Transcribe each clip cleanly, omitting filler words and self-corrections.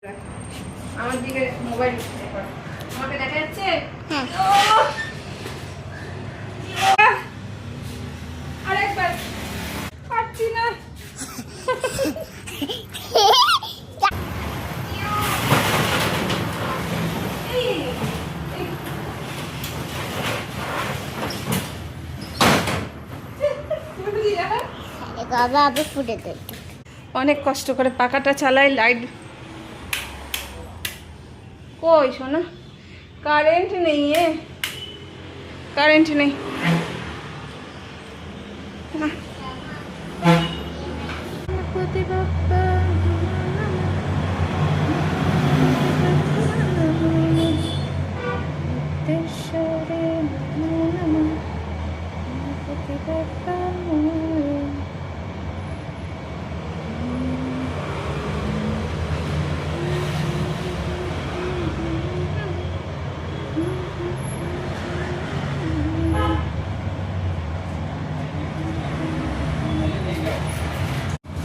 আমার দিকে মোবাইল আমাকে দেখা যাচ্ছে। আরেকবার পারছি না। অনেক কষ্ট করে পাখাটা চালাই। লাইট কই শোনা, কারেন্ট নেই, কারেন্ট নেই।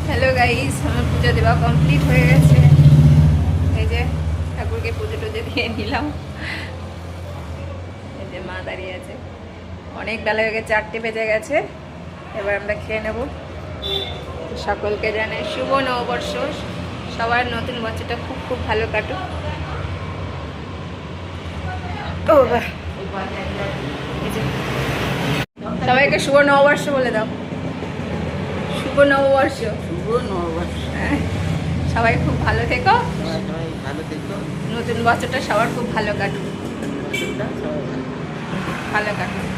হ্যালো গাইস, আমার পুজো দেওয়া কমপ্লিট হয়ে গেছে। এই যে ঠাকুরকে পুজো টুজো দিয়ে নিলাম। এই যে মা দাঁড়িয়ে আছে। অনেক বেলা হয়ে গেছে, 4টে বেজে গেছে। এবার আমরা খেয়ে নেব। সকলকে জানাই শুভ নববর্ষ। সবার নতুন বছরটা খুব খুব ভালো কাটুক। সবাইকে শুভ নববর্ষ বলে দাও। শুভ নববর্ষ। শুভ নববর্ষ। সবাই খুব ভালো থেকো। সবাই ভালো থেকো। নতুন বছরটা সবার খুব ভালো কাটুক। ভালো কাটুক।